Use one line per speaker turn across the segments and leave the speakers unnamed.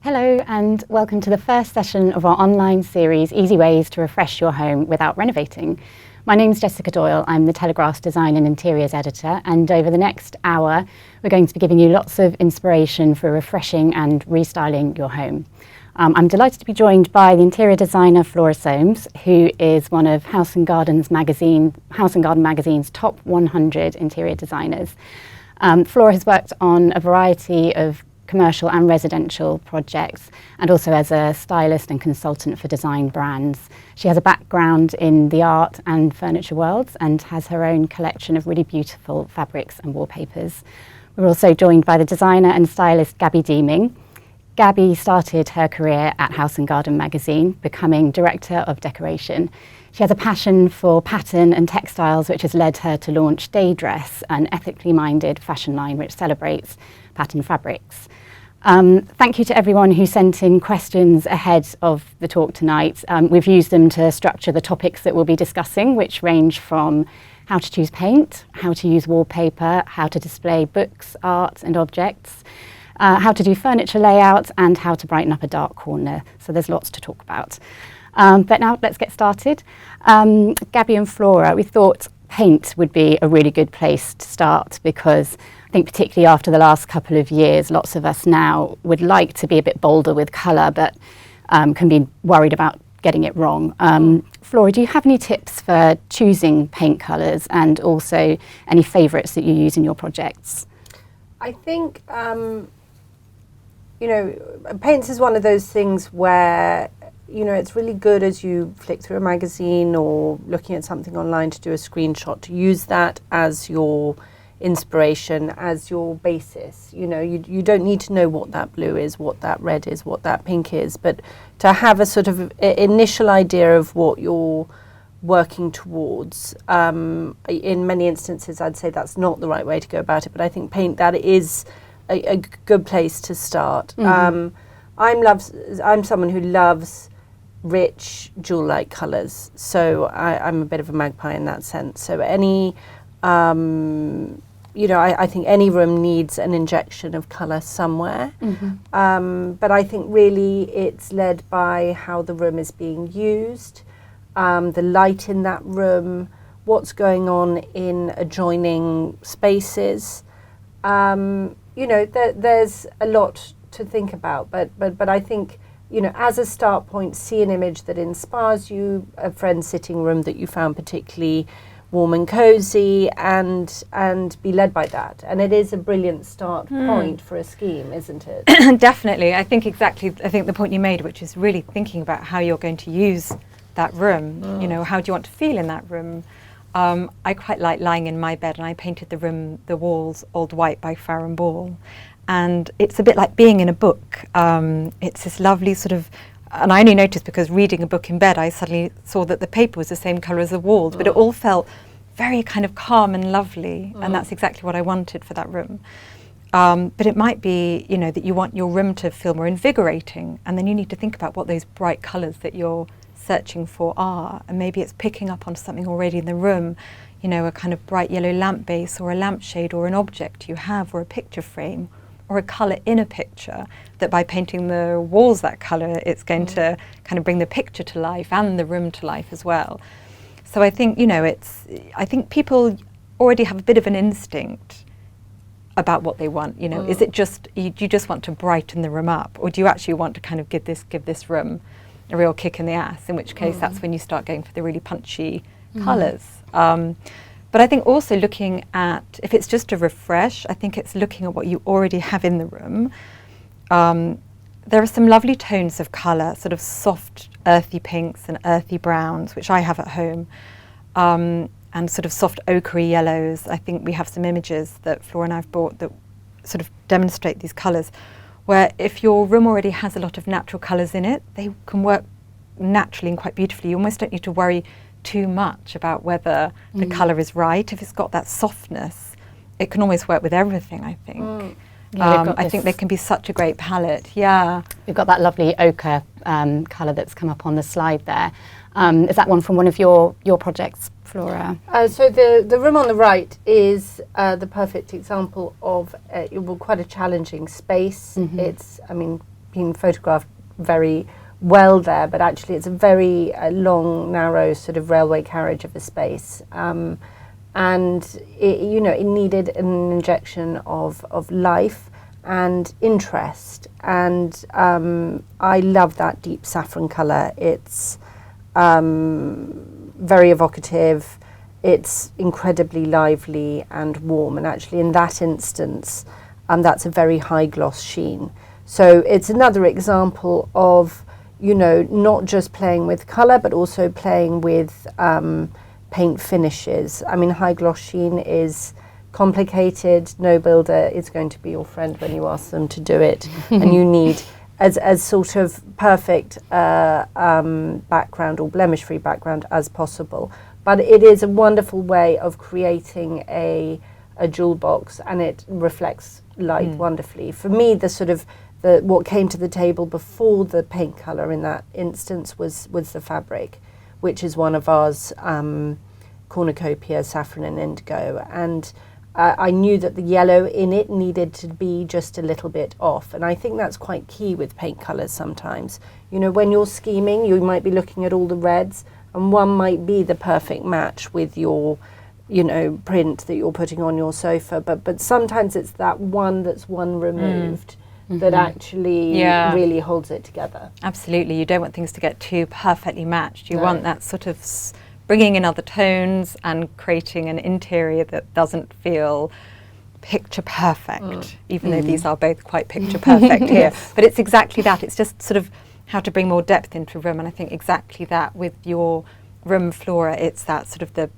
Hello and welcome to the first session of our online series, Easy Ways to Refresh Your Home Without Renovating. My name's Jessica Doyle, I'm the Telegraph's Design and Interiors Editor, and over the next hour we're going to be giving you lots of inspiration for refreshing and restyling your home. I'm delighted to be joined by the interior designer Flora Soames, who is one of House and Garden magazine's top 100 interior designers. Flora has worked on a variety of commercial and residential projects, and also as a stylist and consultant for design brands. She has a background in the art and furniture worlds and has her own collection of really beautiful fabrics and wallpapers. We're also joined by the designer and stylist Gabby Deeming. Gabby started her career at House and Garden magazine, becoming director of decoration. She has a passion for pattern and textiles, which has led her to launch Daydress, an ethically minded fashion line which celebrates pattern fabrics. Thank you to everyone who sent in questions ahead of the talk tonight. We've used them to structure the topics that we'll be discussing, which range from how to choose paint, how to use wallpaper, how to display books, art and objects, how to do furniture layout, and how to brighten up a dark corner. So there's lots to talk about. But now let's get started. Gabby and Flora, we thought paint would be a really good place to start, because I think particularly after the last couple of years, lots of us now would like to be a bit bolder with colour, but can be worried about getting it wrong. Flora, do you have any tips for choosing paint colours, and also any favourites that you use in your projects?
I think, paints is one of those things where, it's really good as you flick through a magazine or looking at something online to do a screenshot, to use that as your inspiration, as your basis. You don't need to know what that blue is, what that red is, what that pink is, but to have a sort of initial idea of what you're working towards. In many instances, I'd say that's not the right way to go about it, but I think paint, that is a good place to start. Mm-hmm. I'm someone who loves rich jewel-like colours, so I'm a bit of a magpie in that sense. So any, I think any room needs an injection of colour somewhere. Mm-hmm. But I think really it's led by how the room is being used, the light in that room, what's going on in adjoining spaces. There's a lot to think about, but I think, as a start point, see an image that inspires you, a friend's sitting room that you found particularly warm and cosy, and be led by that. And it is a brilliant start point for a scheme, isn't it?
Definitely. I think the point you made, which is really thinking about how you're going to use that room. How do you want to feel in that room? I quite like lying in my bed, and I painted the walls old white by Farrow & Ball. And it's a bit like being in a book. It's this lovely sort of, and I only noticed because reading a book in bed, I suddenly saw that the paper was the same colour as the walls, but it all felt very kind of calm and lovely, and that's exactly what I wanted for that room. But it might be, that you want your room to feel more invigorating, and then you need to think about what those bright colours that you're searching for are, and maybe it's picking up on something already in the room, a kind of bright yellow lamp base, or a lampshade, or an object you have, or a picture frame, or a colour in a picture, that by painting the walls that colour, it's going to kind of bring the picture to life and the room to life as well. So I think, I think people already have a bit of an instinct about what they want. Is it just, do you just want to brighten the room up, or do you actually want to kind of give this room a real kick in the ass, in which case that's when you start going for the really punchy colours. But I think also looking at, if it's just a refresh, I think it's looking at what you already have in the room. There are some lovely tones of colour, sort of soft earthy pinks and earthy browns, which I have at home, and sort of soft ochre yellows. I think we have some images that Flora and I have bought that sort of demonstrate these colours, where if your room already has a lot of natural colours in it, they can work naturally and quite beautifully. You almost don't need to worry too much about whether the colour is right. If it's got that softness, it can always work with everything, I think.
Yeah,
I think they can be such a great palette. Yeah.
We've got that lovely ochre colour that's come up on the slide there. Is that one from one of your projects, Flora?
So the room on the right is the perfect example of quite a challenging space. It's, been photographed very well there, but actually it's a very long, narrow sort of railway carriage of a space. And it needed an injection of life and interest. And I love that deep saffron colour. It's very evocative. It's incredibly lively and warm. And actually in that instance, that's a very high gloss sheen. So it's another example of, not just playing with colour, but also playing with paint finishes. I mean, high gloss sheen is complicated. No builder is going to be your friend when you ask them to do it. And you need as sort of perfect background or blemish-free background as possible. But it is a wonderful way of creating a jewel box, and it reflects light wonderfully. For me, what came to the table before the paint colour in that instance was the fabric, which is one of ours, cornucopia, saffron and indigo. And I knew that the yellow in it needed to be just a little bit off. And I think that's quite key with paint colours sometimes. When you're scheming, you might be looking at all the reds, and one might be the perfect match with your print that you're putting on your sofa. But sometimes it's that one that's one removed that actually really holds it together.
Absolutely. You don't want things to get too perfectly matched. You want that sort of bringing in other tones and creating an interior that doesn't feel picture perfect, even though these are both quite picture perfect here. But it's exactly that. It's just sort of how to bring more depth into a room. And I think exactly that with your room, Flora, it's that sort of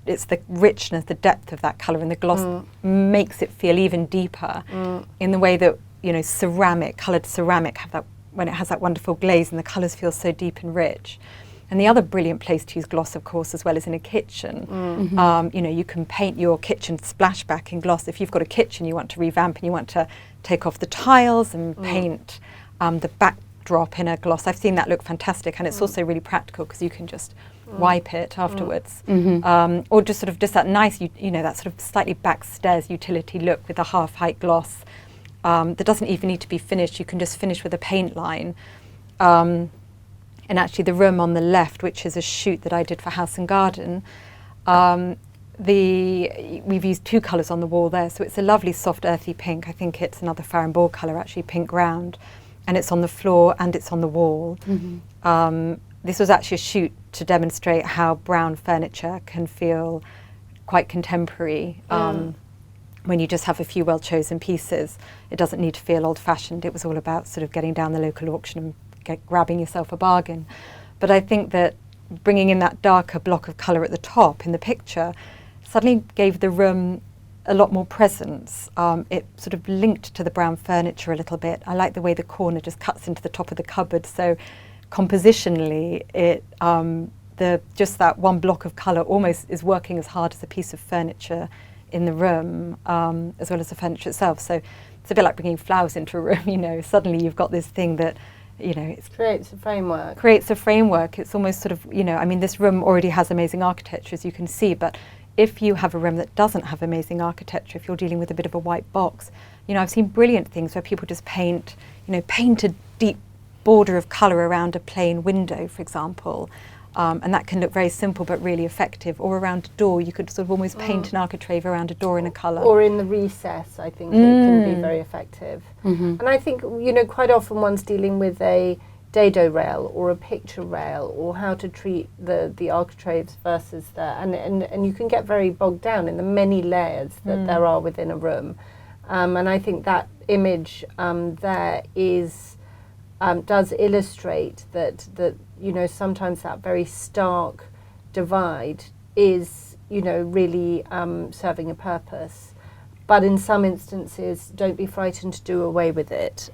it's the richness, the depth of that colour, and the gloss makes it feel even deeper in the way that, coloured ceramic when it has that wonderful glaze and the colours feel so deep and rich. And the other brilliant place to use gloss, of course, as well, is in a kitchen. You can paint your kitchen splashback in gloss. If you've got a kitchen you want to revamp and you want to take off the tiles and paint the backdrop in a gloss, I've seen that look fantastic, and it's also really practical because you can just wipe it afterwards, or just that nice, that sort of slightly backstairs utility look with a half-height gloss that doesn't even need to be finished. You can just finish with a paint line. And actually the room on the left, which is a shoot that I did for House and Garden, we've used two colours on the wall there. So it's a lovely soft earthy pink. I think it's another Farrow & Ball colour, actually pink ground. And it's on the floor and it's on the wall. This was actually a shoot to demonstrate how brown furniture can feel quite contemporary. When you just have a few well-chosen pieces, it doesn't need to feel old-fashioned. It was all about sort of getting down the local auction and grabbing yourself a bargain. But I think that bringing in that darker block of colour at the top in the picture suddenly gave the room a lot more presence. It sort of linked to the brown furniture a little bit. I like the way the corner just cuts into the top of the cupboard. So compositionally, just that one block of colour almost is working as hard as a piece of furniture in the room, as well as the furniture itself. So it's a bit like bringing flowers into a room. Suddenly you've got this thing that it
creates a framework.
It's almost sort of, this room already has amazing architecture, as you can see, but if you have a room that doesn't have amazing architecture, if you're dealing with a bit of a white box, I've seen brilliant things where people just paint a deep border of colour around a plain window, for example, and that can look very simple but really effective. Or around a door, you could sort of almost paint an architrave around a door in a colour.
Or in the recess, I think it can be very effective. And I think, quite often one's dealing with a dado rail or a picture rail, or how to treat the architraves versus and you can get very bogged down in the many layers that there are within a room. And I think that image there does illustrate that sometimes that very stark divide is really serving a purpose. But in some instances, don't be frightened to do away with it.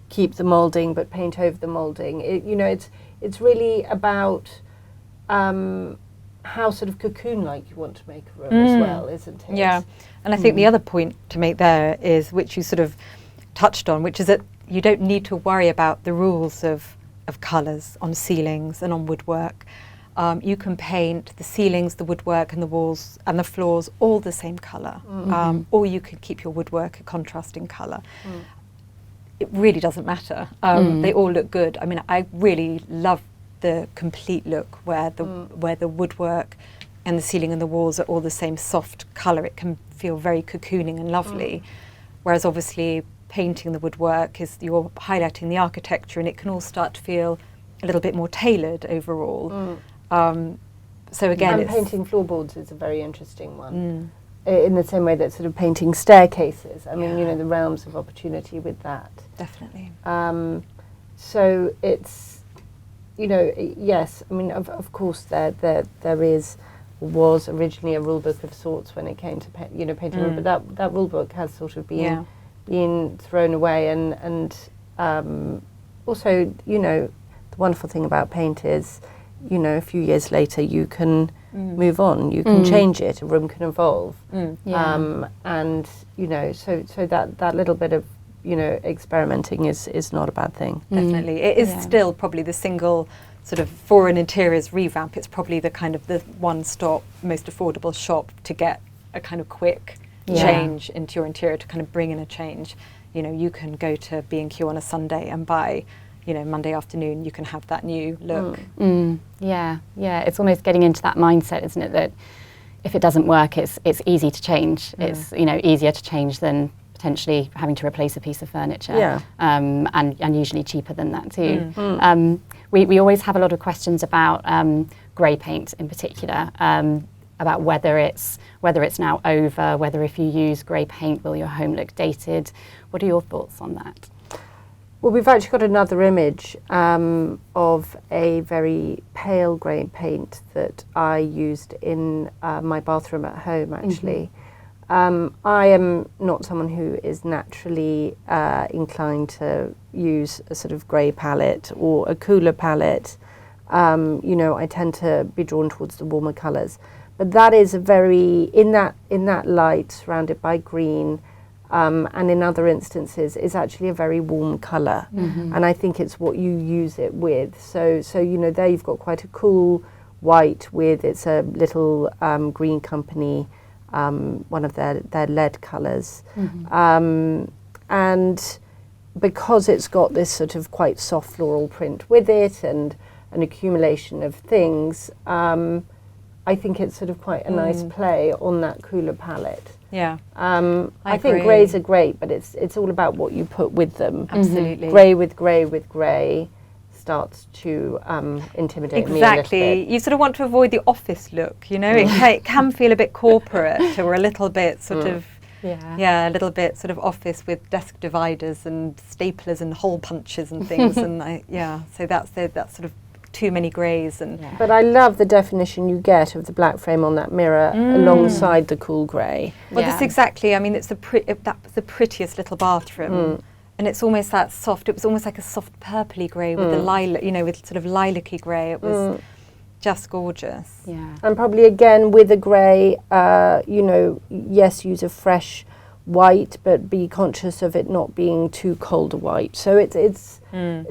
Keep the moulding, but paint over the moulding. It's really about how sort of cocoon-like you want to make a room as well, isn't it?
Yeah, and I think the other point to make there is, which you sort of touched on, which is that you don't need to worry about the rules of colours on ceilings and on woodwork. You can paint the ceilings, the woodwork and the walls and the floors all the same colour, or you could keep your woodwork a contrasting colour. it really doesn't matter. They all look good. I mean, I really love the complete look where the woodwork and the ceiling and the walls are all the same soft colour. It can feel very cocooning and lovely. Whereas obviously painting the woodwork is you're highlighting the architecture, and it can all start to feel a little bit more tailored overall. So again,
and painting floorboards is a very interesting one. In the same way that sort of painting staircases. I mean, you know, the realms of opportunity with that.
Definitely.
So it's, you know, yes. I mean, of course, there was originally a rule book of sorts when it came to painting, but that rule book has sort of been thrown away, and also, you know, the wonderful thing about paint is, you know, a few years later you can move on, you can change it, a room can evolve, and you know, so that little bit of, you know, experimenting is not a bad thing.
Definitely, it is still probably the single sort of, for an interiors revamp, it's probably the kind of the one-stop, most affordable shop to get a kind of quick change into your interior, to kind of bring in a change. You know, you can go to B&Q on a Sunday and buy, you know, Monday afternoon you can have that new look.
Yeah, it's almost getting into that mindset, isn't it, that if it doesn't work, it's easy to change. It's, you know, easier to change than potentially having to replace a piece of furniture, and usually cheaper than that too. We always have a lot of questions about grey paint in particular, about whether it's now over, whether if you use grey paint will your home look dated. What are your thoughts on that?
Well, we've actually got another image of a very pale grey paint that I used in my bathroom at home, actually. I am not someone who is naturally inclined to use a sort of grey palette or a cooler palette. You know, I tend to be drawn towards the warmer colours. But that is a very, in that light, surrounded by green, and in other instances, is actually a very warm colour. And I think it's what you use it with. So you know, there you've got quite a cool white with, it's a little green company, one of their lead colours. And because it's got this sort of quite soft floral print with it and an accumulation of things, I think it's sort of quite a nice play on that cooler palette. I think greys are great, but it's all about what you put with them.
Absolutely.
Grey with grey starts to intimidate me a little bit.
You sort of want to avoid the office look, you know. It can feel a bit corporate or a little bit sort of, a little bit sort of office with desk dividers and staplers and hole punches and things. And so that's sort of too many greys.
But I love the definition you get of the black frame on that mirror alongside the cool grey.
Well, that's exactly. I mean, that's the prettiest little bathroom. And it's almost that soft. It was almost like a soft purpley grey with the lilac, you know, with sort of lilac-y grey. It was just gorgeous.
And probably again with a grey, you know, yes, use a fresh white, but be conscious of it not being too cold a white. So it's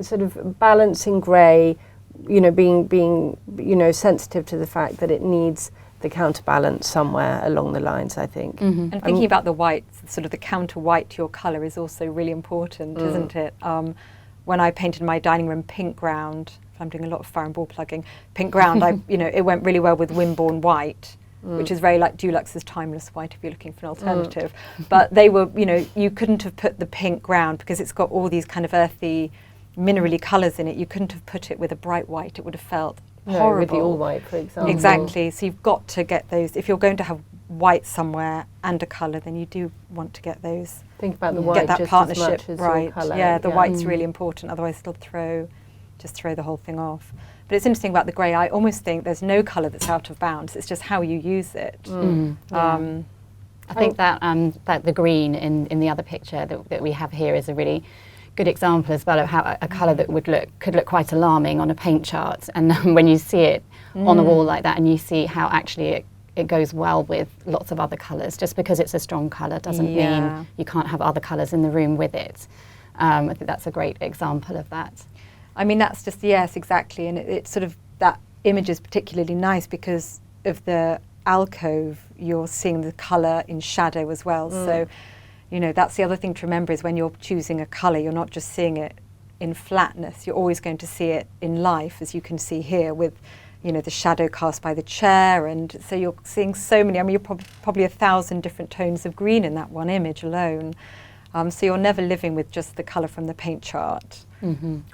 sort of balancing grey, you know, being you know, sensitive to the fact that it needs the counterbalance somewhere along the lines, I think.
And thinking about the whites, sort of the counter white to your colour is also really important, isn't it? When I painted my dining room pink ground, I'm doing a lot of fire and ball plugging, pink ground, you know, it went really well with Wimborne white, which is very like Dulux's timeless white if you're looking for an alternative. But they were, you know, you couldn't have put the pink ground because it's got all these kind of earthy, minerally colours in it. You couldn't have put it with a bright white. It would have felt horrible.
With the all white, for example.
Exactly. So you've got to get those. If you're going to have white somewhere and a colour, then you do want to get those.
Think about the white,
get that
just
partnership
as much as
right.
your colour.
Yeah, the white's really important. Otherwise, it'll throw the whole thing off. But it's interesting about the grey. I almost think there's no colour that's out of bounds. It's just how you use it.
I think that the green in the other picture that we have here is a really good example as well of how a colour that could look quite alarming on a paint chart, and when you see it on a wall like that, and you see how actually it goes well with lots of other colours. Just because it's a strong colour doesn't mean you can't have other colours in the room with it. I think that's a great example of that.
I mean, that's just, yes, exactly, and it's sort of, that image is particularly nice because of the alcove. You're seeing the colour in shadow as well. So, you know, that's the other thing to remember, is when you're choosing a colour, you're not just seeing it in flatness, you're always going to see it in life, as you can see here with, you know, the shadow cast by the chair. And so you're seeing so many, I mean, you're probably 1,000 different tones of green in that one image alone. So you're never living with just the colour from the paint chart.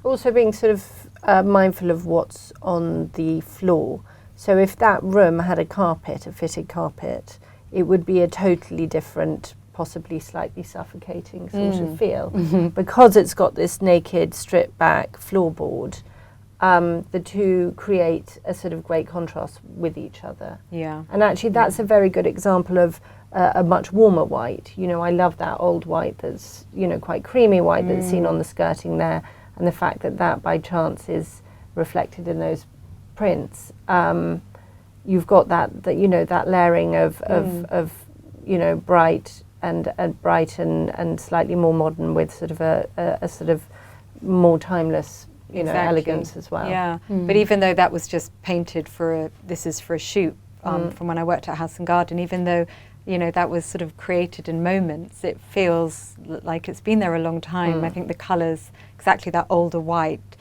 Also being sort of mindful of what's on the floor. So if that room had a carpet, a fitted carpet, it would be a totally different, possibly slightly suffocating sort of feel. Because it's got this naked, stripped back floorboard, the two create a sort of great contrast with each other.
Yeah.
And actually that's a very good example of a much warmer white. You know, I love that old white that's, you know, quite creamy white that's seen on the skirting there, and the fact that that by chance is reflected in those prints. You've got that you know, that layering of you know, bright and slightly more modern, with sort of a sort of more timeless, you know, elegance as well.
Yeah, but even though that was just painted for this is for a shoot from when I worked at House and Garden, even though, you know, that was sort of created in moments, it feels like it's been there a long time. I think the colours, exactly that older white,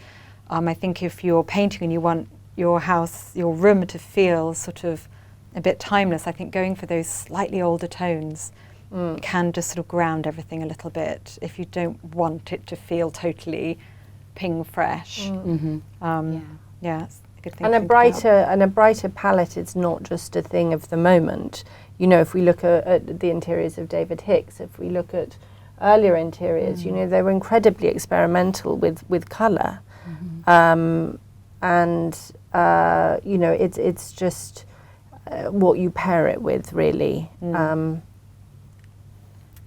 I think if you're painting and you want your house, your room to feel sort of a bit timeless, I think going for those slightly older tones can just sort of ground everything a little bit, if you don't want it to feel totally ping fresh. Yeah, it's a good thing
and
to think about.
a brighter palette is not just a thing of the moment. You know, if we look at the interiors of David Hicks, if we look at earlier interiors, you know, they were incredibly experimental with colour. And you know, it's just what you pair it with, really.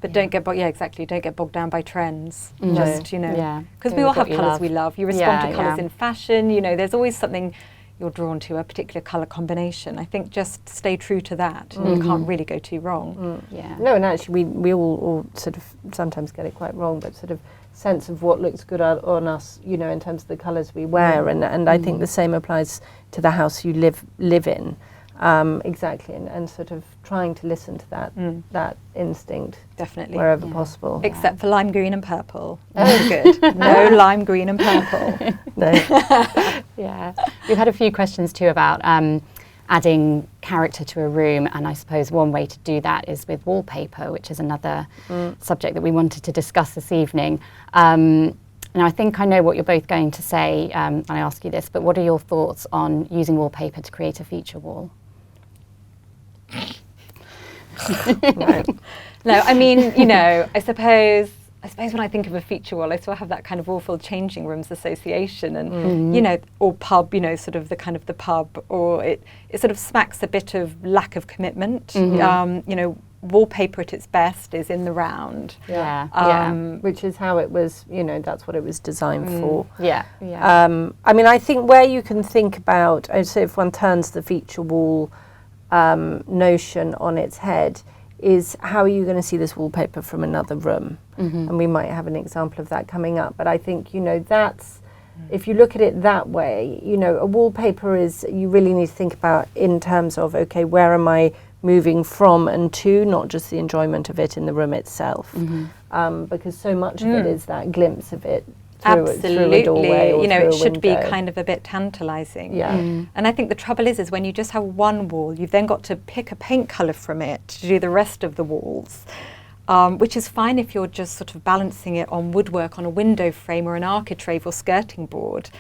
But don't get don't get bogged down by trends. Just, you know, because
Go
we all
with what
have
you
colours
love.
we love. You respond to
Yeah,
colours
yeah.
in fashion. You know, there's always something you're drawn to, a particular colour combination. I think just stay true to that, and you can't really go too wrong.
Yeah.
No, and actually we all sort of sometimes get it quite wrong, but sort of sense of what looks good on us, you know, in terms of the colours we wear, and I think the same applies to the house you live in. Exactly, and sort of trying to listen to that instinct,
Definitely.
wherever possible.
Except for lime green and purple. Oh, good. No lime green and purple.
No.
Yeah. We've had a few questions too about adding character to a room, and I suppose one way to do that is with wallpaper, which is another subject that we wanted to discuss this evening. Now, I think I know what you're both going to say when I ask you this, but what are your thoughts on using wallpaper to create a feature wall?
No, I mean, you know, I suppose when I think of a feature wall, I still have that kind of awful changing rooms association, and you know, or pub, you know, sort of the kind of the pub, or it sort of smacks a bit of lack of commitment. You know, wallpaper at its best is in the round.
Which is how it was, you know, that's what it was designed for.
Yeah.
I mean, I think where you can think about, I'd say if one turns the feature wall notion on its head, is how are you going to see this wallpaper from another room? And we might have an example of that coming up. But I think, you know, that's, if you look at it that way, you know, a wallpaper is, you really need to think about in terms of, okay, where am I moving from and to, not just the enjoyment of it in the room itself. Because so much of it is that glimpse of it through a doorway or
you know,
through
it
a
should be
window.
kind of a bit tantalising.
Yeah.
And I think the trouble is when you just have one wall, you've then got to pick a paint colour from it to do the rest of the walls, which is fine if you're just sort of balancing it on woodwork on a window frame or an architrave or skirting board.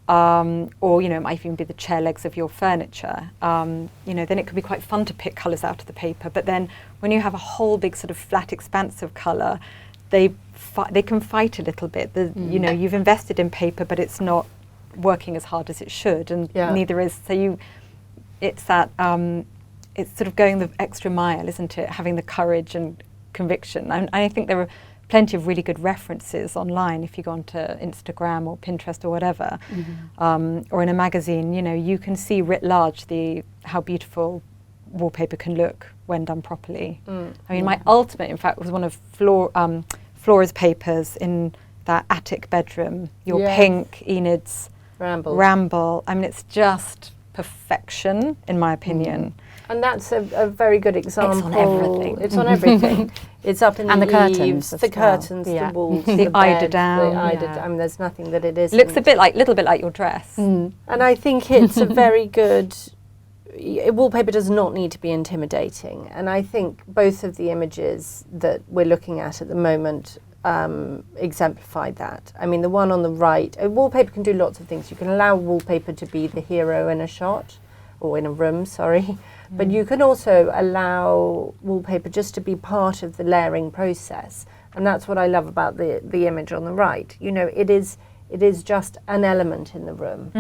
Or, you know, it might even be the chair legs of your furniture. You know, then it can be quite fun to pick colours out of the paper. But then when you have a whole big sort of flat expanse of colour, they can fight a little bit. You know, you've invested in paper, but it's not working as hard as it should, and neither is. So it's that, it's sort of going the extra mile, isn't it? Having the courage and conviction. And I think there are plenty of really good references online if you go onto Instagram or Pinterest or whatever, or in a magazine. You know, you can see writ large how beautiful wallpaper can look when done properly. I mean, my ultimate, in fact, was one of Flora's papers in that attic bedroom. Your pink Enid's Ramble. I mean, it's just perfection, in my opinion.
And that's a very good example.
It's on everything.
It's on everything. It's up in
and the
eaves,
curtains,
the curtains, the walls,
the
bed,
eiderdown.
the eiderdown. I mean, there's nothing that it isn't.
Looks a little bit like your dress.
And I think it's a very good. Wallpaper does not need to be intimidating, and I think both of the images that we're looking at the moment exemplify that. I mean, the one on the right, wallpaper can do lots of things. You can allow wallpaper to be the hero in a shot, or in a room, sorry. But you can also allow wallpaper just to be part of the layering process. And that's what I love about the image on the right. You know, it is just an element in the room.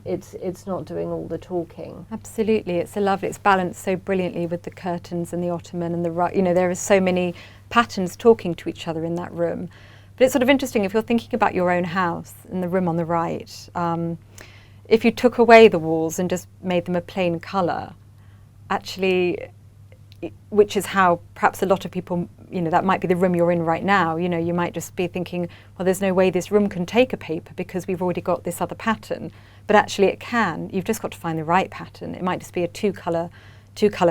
It's not doing all the talking.
Absolutely, it's balanced so brilliantly with the curtains and the ottoman and you know, there are so many patterns talking to each other in that room. But it's sort of interesting if you're thinking about your own house in the room on the right. If you took away the walls and just made them a plain colour, actually, which is how perhaps a lot of people, you know, that might be the room you're in right now. You know, you might just be thinking, well, there's no way this room can take a paper because we've already got this other pattern. But actually it can. You've just got to find the right pattern. It might just be a two colour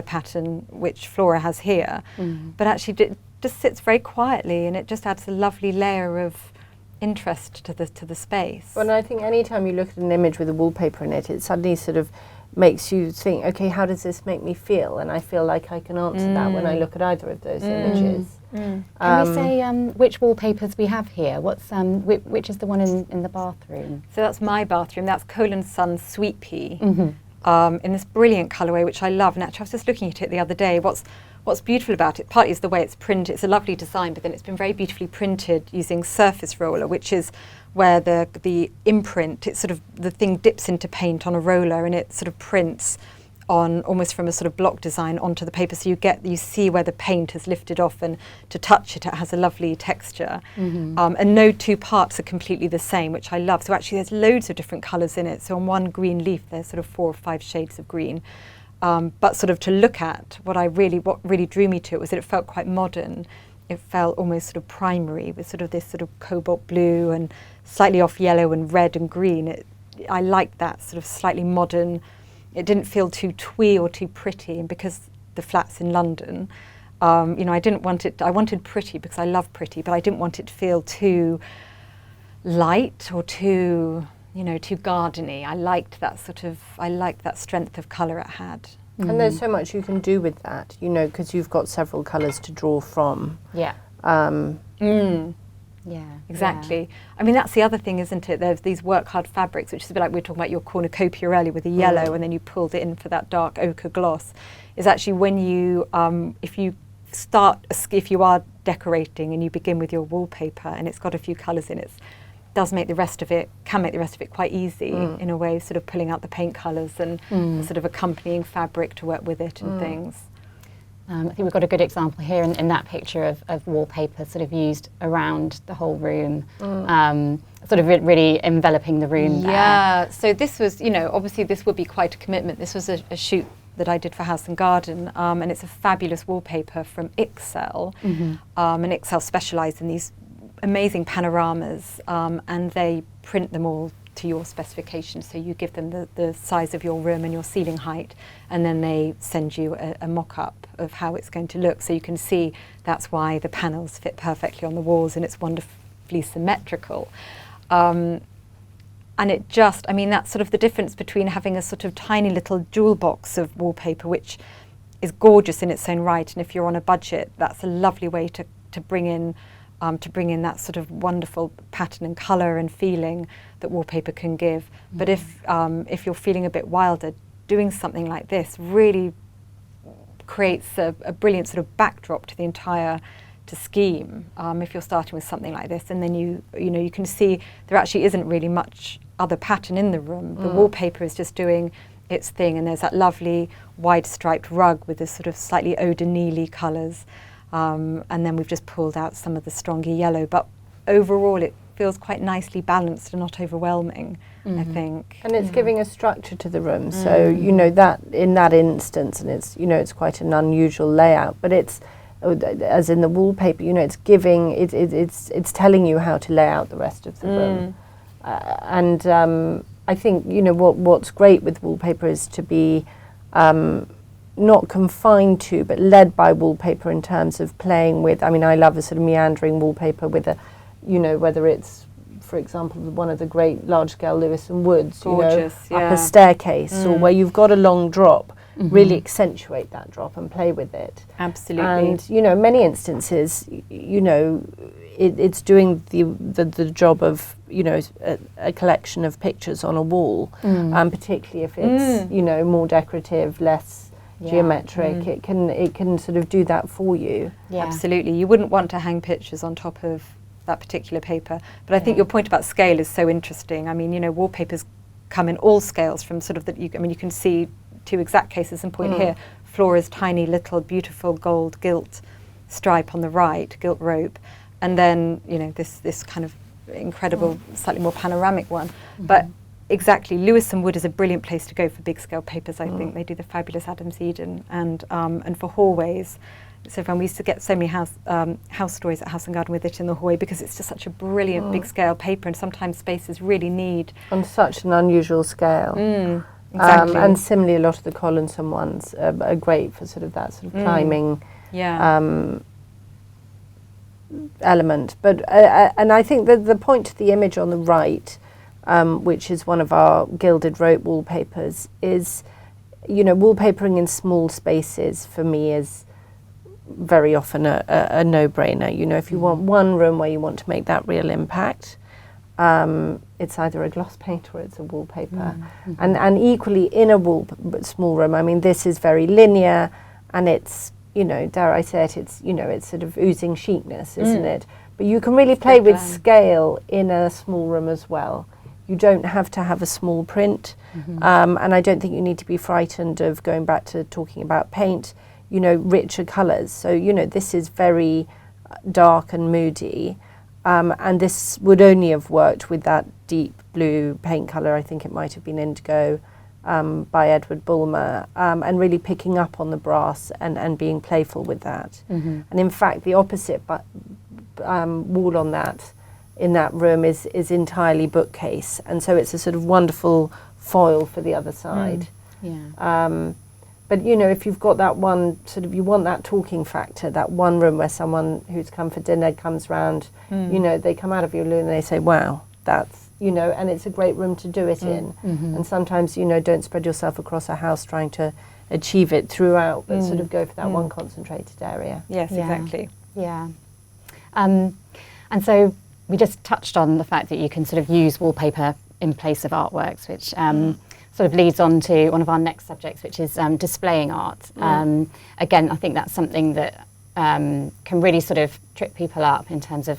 pattern, which Flora has here. But actually it just sits very quietly and it just adds a lovely layer of interest to the space.
Well, and I think any time you look at an image with a wallpaper in it, it suddenly sort of makes you think, okay, how does this make me feel? And I feel like I can answer that when I look at either of those images.
Can we say which wallpapers we have here? What's which is the one in the bathroom?
So that's my bathroom. That's Cole & Son Sweet Pea in this brilliant colourway, which I love. And actually, I was just looking at it the other day. What's beautiful about it, partly is the way it's printed. It's a lovely design, but then it's been very beautifully printed using surface roller, which is where the imprint, it's sort of, the thing dips into paint on a roller and it sort of prints on almost from a sort of block design onto the paper. So you see where the paint has lifted off, and to touch it, it has a lovely texture. And no two parts are completely the same, which I love. So actually there's loads of different colours in it. So on one green leaf, there's sort of 4 or 5 shades of green. But sort of to look at, what really drew me to it was that it felt quite modern. It felt almost sort of primary with sort of this sort of cobalt blue and slightly off yellow and red and green. I liked that sort of slightly modern. It didn't feel too twee or too pretty, and because the flat's in London, you know, I wanted pretty because I love pretty, but I didn't want it to feel too light or too, you know, too gardeny. I liked that strength of colour it had.
And there's so much you can do with that, you know, because you've got several colours to draw from.
Yeah.
Yeah, exactly. Yeah. I mean, that's the other thing, isn't it? There's these work hard fabrics, which is a bit like we were talking about your cornucopia earlier with the yellow, and then you pulled it in for that dark ochre gloss. Is actually when you, if you are decorating and you begin with your wallpaper and it's got a few colours in it, can make the rest of it quite easy in a way, sort of pulling out the paint colours and sort of accompanying fabric to work with it and things.
I think we've got a good example here in that picture of wallpaper sort of used around the whole room, sort of really enveloping the room there.
Yeah, so this was, you know, obviously this would be quite a commitment. This was a shoot that I did for House and Garden, and it's a fabulous wallpaper from Ixel, and Ixel specialise in these amazing panoramas, and they print them all to your specifications. So you give them the size of your room and your ceiling height, and then they send you a mock-up of how it's going to look. So you can see that's why the panels fit perfectly on the walls and it's wonderfully symmetrical. And it just, I mean, that's sort of the difference between having a sort of tiny little jewel box of wallpaper, which is gorgeous in its own right, and if you're on a budget, that's a lovely way to bring in that sort of wonderful pattern and colour and feeling that wallpaper can give. But if you're feeling a bit wilder, doing something like this really creates a brilliant sort of backdrop to the entire scheme. If you're starting with something like this, and then you can see there actually isn't really much other pattern in the room. The wallpaper is just doing its thing, and there's that lovely wide striped rug with this sort of slightly eau de Nili colours. And then we've just pulled out some of the stronger yellow, but overall it feels quite nicely balanced and not overwhelming, I think.
And it's giving a structure to the room, so you know that in that instance, and it's, you know, it's quite an unusual layout, but it's, as in the wallpaper, you know, it's giving, it's telling you how to lay out the rest of the room. And I think, you know, what's great with wallpaper is to be not confined to, but led by wallpaper in terms of playing with. I mean, I love a sort of meandering wallpaper with a, you know, whether it's, for example, one of the great large-scale Lewis and Woods,
Gorgeous,
you know, up a staircase, or where you've got a long drop. Really accentuate that drop and play with it.
Absolutely.
And, you know, many instances, you know, it's doing the job of, you know, a collection of pictures on a wall, particularly if it's, you know, more decorative, less geometric. It can sort of do that for you.
Yeah.
Absolutely. You wouldn't want to hang pictures on top of that particular paper. But I think your point about scale is so interesting. I mean, you know, wallpapers come in all scales from sort of I mean, you can see two exact cases in point here. Flora's tiny little beautiful gold gilt stripe on the right, gilt rope, and then, you know, this kind of incredible, slightly more panoramic one. But exactly, Lewis and Wood is a brilliant place to go for big scale papers. I think they do the fabulous Adam's Eden, and for hallways. So we used to get so many house stories at House and Garden with it in the hallway, because it's just such a brilliant big scale paper, and sometimes spaces really need
On such an unusual scale.
exactly.
And similarly, a lot of the Collinson ones are great for sort of that sort of climbing element. But and I think that the point to the image on the right, which is one of our gilded rope wallpapers, is, you know, wallpapering in small spaces for me is very often a no-brainer. You know, if you want one room where you want to make that real impact, it's either a gloss paint or it's a wallpaper. And equally in a small room, I mean, this is very linear, and it's, you know, dare I say it, it's, you know, it's sort of oozing chicness, isn't it? But you can really play with scale in a small room as well. You don't have to have a small print, and I don't think you need to be frightened of going back to talking about paint, you know, richer colours. So, you know, this is very dark and moody, and this would only have worked with that deep blue paint colour. I think it might have been indigo, by Edward Bulmer, and really picking up on the brass and being playful with that. And in fact, the opposite wall on that, in that room, is entirely bookcase, and so it's a sort of wonderful foil for the other side. But, you know, if you've got that one sort of, you want that talking factor, that one room where someone who's come for dinner comes round, you know, they come out of your room and they say, wow, that's, you know, and it's a great room to do it in. And sometimes, you know, don't spread yourself across a house trying to achieve it throughout, but sort of go for that one concentrated area.
Yes, exactly.
Yeah. And so we just touched on the fact that you can sort of use wallpaper in place of artworks, which sort of leads on to one of our next subjects, which is displaying art. Again, I think that's something that can really sort of trip people up in terms of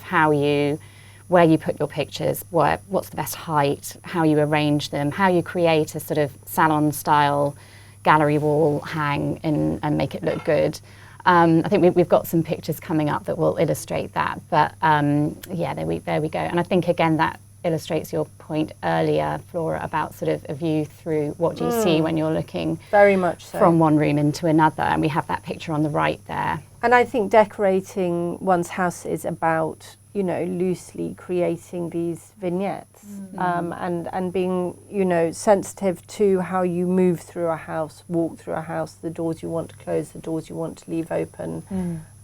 where you put your pictures, what's the best height, how you arrange them, how you create a sort of salon-style gallery wall hang and make it look good. I think we've got some pictures coming up that will illustrate that. But yeah, there we go. And I think, again, that illustrates your point earlier, Flora, about sort of a view through what do you see when you're looking
very much so
from one room into another. And we have that picture on the right there.
And I think decorating one's house is about, you know, loosely creating these vignettes, and being, you know, sensitive to how you move through a house, walk through a house, the doors you want to close, the doors you want to leave open,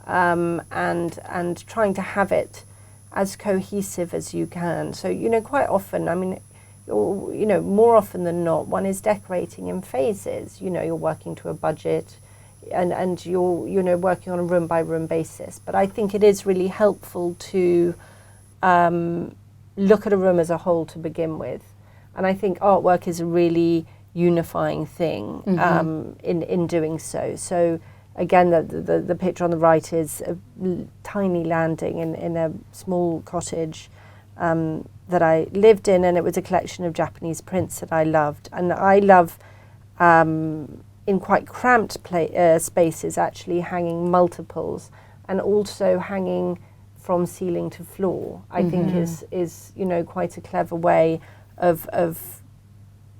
and trying to have it as cohesive as you can. So, you know, quite often, I mean, you know, more often than not, one is decorating in phases. You know, you're working to a budget, and you're, you know, working on a room by room basis. But I think it is really helpful to look at a room as a whole to begin with. And I think artwork is a really unifying thing in doing so. So again, the picture on the right is a tiny landing in a small cottage that I lived in, and it was a collection of Japanese prints that I loved. And I love, in quite cramped spaces, actually hanging multiples, and also hanging from ceiling to floor. I think is you know, quite a clever way of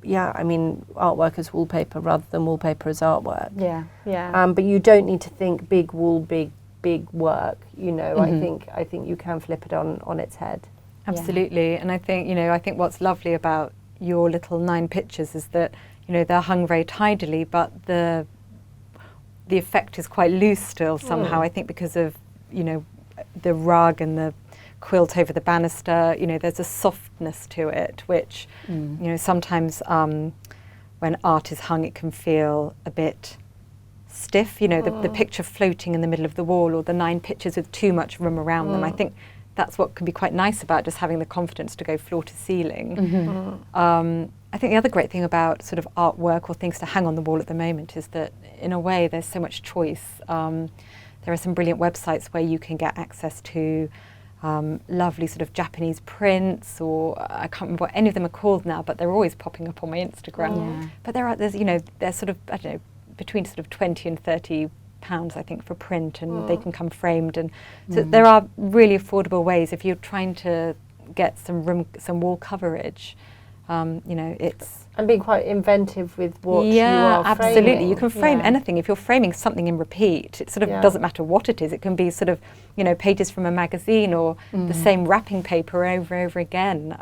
yeah, I mean, artwork as wallpaper rather than wallpaper as artwork.
Yeah.
But you don't need to think big wall, big work. You know, I think you can flip it on its head.
Absolutely. And I think, you know, I think what's lovely about your little 9 pictures is that, you know, they're hung very tidily, but the effect is quite loose still somehow. I think because of, you know, the rug and the quilt over the banister, you know, there's a softness to it, which, you know, sometimes when art is hung, it can feel a bit stiff, you know, the picture floating in the middle of the wall, or the 9 pictures with too much room around them. I think that's what can be quite nice about just having the confidence to go floor to ceiling. I think the other great thing about sort of artwork or things to hang on the wall at the moment is that, in a way, there's so much choice. There are some brilliant websites where you can get access to lovely sort of Japanese prints, or I can't remember what any of them are called now, but they're always popping up on my Instagram. But there's, you know, they're sort of, I don't know, between sort of 20 and 30 pounds, I think, for print, and they can come framed. And so there are really affordable ways if you're trying to get some wall coverage. You know, it's...
And being quite inventive with what you are
absolutely.
framing.
You can frame anything. If you're framing something in repeat, it sort of doesn't matter what it is. It can be sort of, you know, pages from a magazine, or the same wrapping paper over and over again.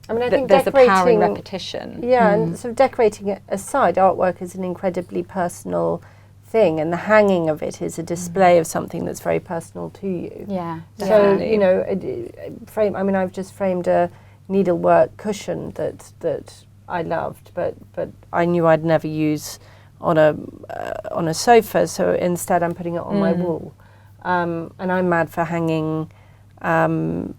I mean, I think there's a power in repetition.
Yeah, and sort of decorating it aside, artwork is an incredibly personal thing, and the hanging of it is a display of something that's very personal to you.
Yeah.
So,
definitely.
you know, I mean, I've just framed a needlework cushion that I loved, but I knew I'd never use on a sofa, so instead I'm putting it on my wall. And I'm mad for hanging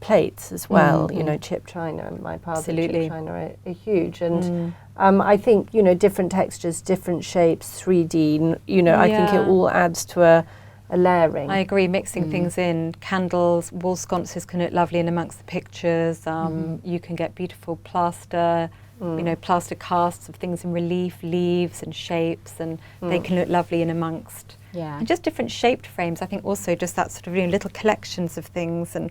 plates as well, you know, chip china. My piles of chip china are huge, and I think, you know, different textures, different shapes, 3D, you know, I think it all adds to a layering.
I agree, mixing things in. Candles, wall sconces can look lovely in amongst the pictures. You can get beautiful plaster, you know, plaster casts of things in relief, leaves and shapes, and they can look lovely in amongst. And just different shaped frames. I think also just that sort of, you know, little collections of things, and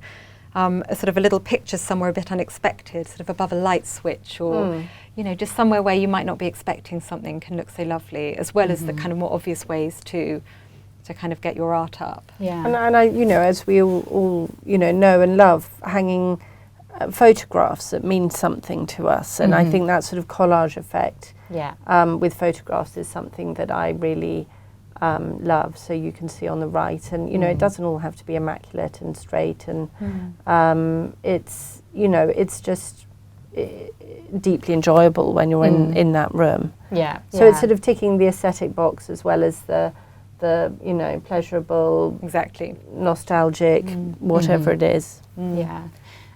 a sort of a little picture somewhere a bit unexpected, sort of above a light switch, or you know, just somewhere where you might not be expecting something can look so lovely, as well as the kind of more obvious ways to kind of get your art up.
And I, you know, as we all you know and love, hanging photographs that mean something to us, and I think that sort of collage effect with photographs is something that I really love. So you can see on the right, and you know, it doesn't all have to be immaculate and straight, and it's, you know, it's just deeply enjoyable when you're in that room. So it's sort of ticking the aesthetic box as well as the you know, pleasurable, nostalgic, whatever it is.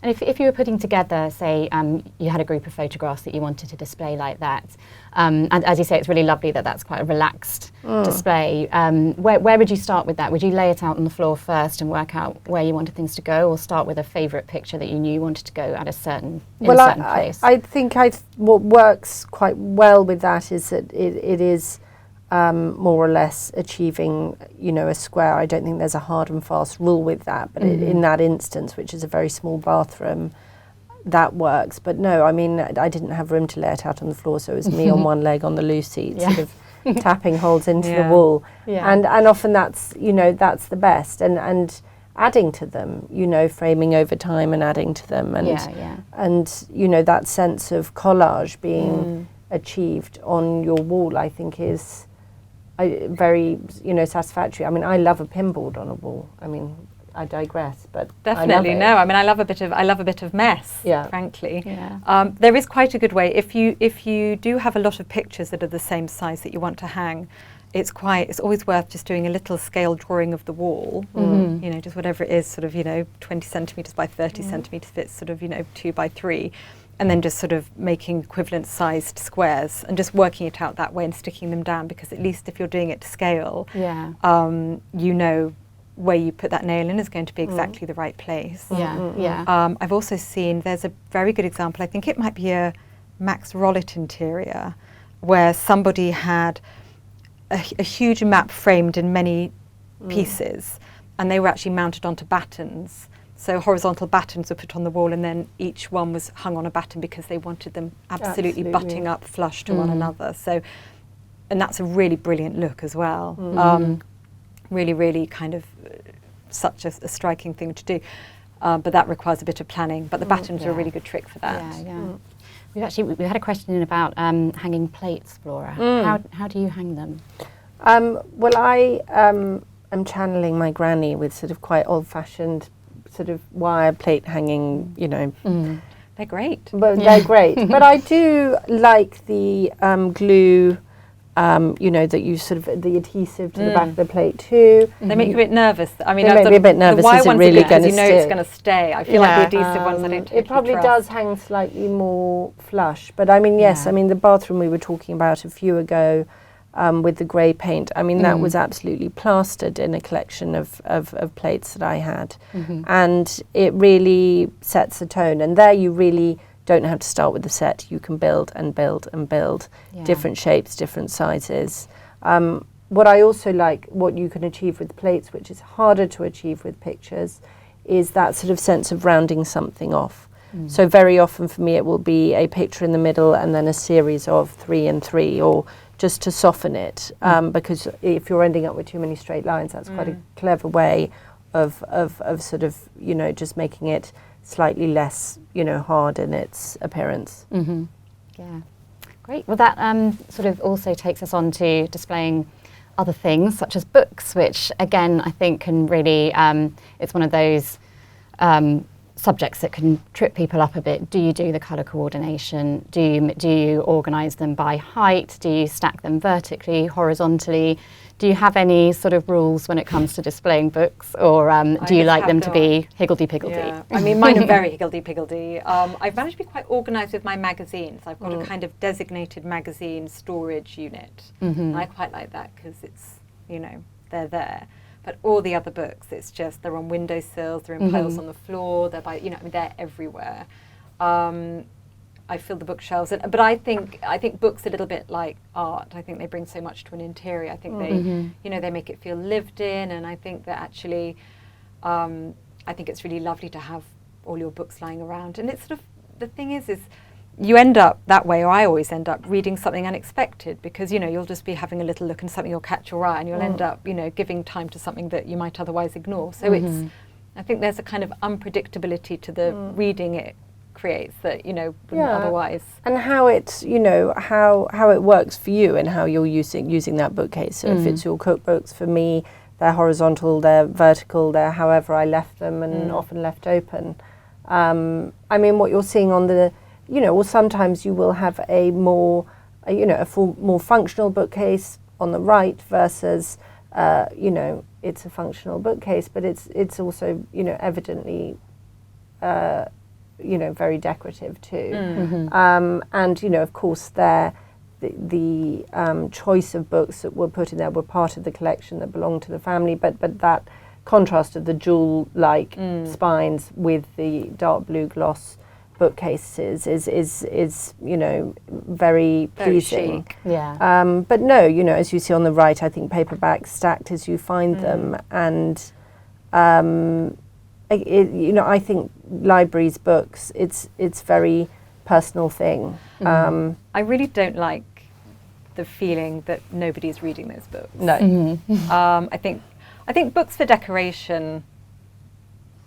And if you were putting together, say, you had a group of photographs that you wanted to display like that, and as you say, it's really lovely that that's quite a relaxed display. Where would you start with that? Would you lay it out on the floor first and work out where you wanted things to go, or start with a favourite picture that you knew you wanted to go at a certain place?
I think what works quite well with that is that it is more or less achieving, you know, a square. I don't think there's a hard and fast rule with that, but in that instance, which is a very small bathroom, that works. But no, I mean, I didn't have room to lay it out on the floor, so it was me on one leg on the loose seat, sort of tapping holes into the wall. And often that's, you know, that's the best. And adding to them, you know, framing over time and adding to them, and you know, that sense of collage being achieved on your wall, I think is very, you know, satisfactory. I mean, I love a pinboard on a wall. I mean, I digress, but
definitely no. I mean, I love a bit of mess. Frankly, there is quite a good way if you do have a lot of pictures that are the same size that you want to hang. It's always worth just doing a little scale drawing of the wall. You know, just whatever it is, sort of, you know, 20 centimeters by 30 centimeters. If it's sort of, you know, 2 by 3. And then just sort of making equivalent sized squares and just working it out that way and sticking them down, because at least if you're doing it to scale, you know where you put that nail in is going to be exactly the right place. I've also seen, there's a very good example, I think it might be a Max Rollitt interior, where somebody had a huge map framed in many pieces, and they were actually mounted onto battens. So horizontal battens were put on the wall, and then each one was hung on a batten because they wanted them absolutely butting up flush to one another. So, and that's a really brilliant look as well. Really, really kind of such a striking thing to do. But that requires a bit of planning. But the battens are a really good trick for that.
We had a question in about hanging plates, Flora. How do you hang them?
Well, I am channeling my granny with sort of quite old-fashioned sort of wire plate hanging, you know.
They're great.
But they're great. But I do like the glue, you know, that you sort of, the adhesive to the back of the plate too.
They make you a bit nervous. I mean,
they make me a bit nervous.
The wire
is it
ones
really
going to
you know
it's going to stay. I feel like the adhesive ones I don't totally
it probably
trust.
does hang slightly more flush. But I mean, yes, I mean, the bathroom we were talking about a few ago with the grey paint, I mean, that was absolutely plastered in a collection of plates that I had. And it really sets the tone. And there you really don't have to start with the set. You can build and build and build different shapes, different sizes. What I also like, what you can achieve with plates, which is harder to achieve with pictures, is that sort of sense of rounding something off. So very often for me it will be a picture in the middle and then a series of 3 and 3, or just to soften it, because if you're ending up with too many straight lines, that's quite a clever way of sort of, you know, just making it slightly less, you know, hard in its appearance.
Yeah, great. Well, that sort of also takes us on to displaying other things, such as books, which again, I think can really, it's one of those subjects that can trip people up a bit. Do you do the colour coordination? Do you organise them by height? Do you stack them vertically, horizontally? Do you have any sort of rules when it comes to displaying books, or do you like them to be higgledy-piggledy?
Yeah. I mean, mine are very higgledy-piggledy. I've managed to be quite organised with my magazines. I've got a kind of designated magazine storage unit. And I quite like that because it's, you know, they're there. But all the other books, it's just they're on windowsills, they're in piles on the floor, they're by, you know, I mean, they're everywhere. I fill the bookshelves, but I think books are a little bit like art. I think they bring so much to an interior. I think they, you know, they make it feel lived in, and I think that actually, I think it's really lovely to have all your books lying around. And it's sort of, the thing is you end up that way, or I always end up reading something unexpected, because, you know, you'll just be having a little look and something will catch your eye, and you'll end up, you know, giving time to something that you might otherwise ignore. So it's, I think there's a kind of unpredictability to the reading it creates that, you know, wouldn't otherwise.
And how it's, you know, how it works for you and how you're using that bookcase. So if it's your cookbooks, for me, they're horizontal, they're vertical, they're however I left them, and often left open. I mean, what you're seeing on the, you know, or sometimes you will have a more, you know, more functional bookcase on the right versus, you know, it's a functional bookcase, but it's also, you know, evidently, you know, very decorative too. And, you know, of course, the choice of books that were put in there were part of the collection that belonged to the family, but that contrast of the jewel-like spines with the dark blue gloss bookcases is you know, very pleasing.
Chic.
Yeah.
But no, you know, as you see on the right, I think paperbacks stacked as you find them, and you know, I think libraries, books, it's very personal thing.
I really don't like the feeling that nobody's reading those books.
No.
I think books for decoration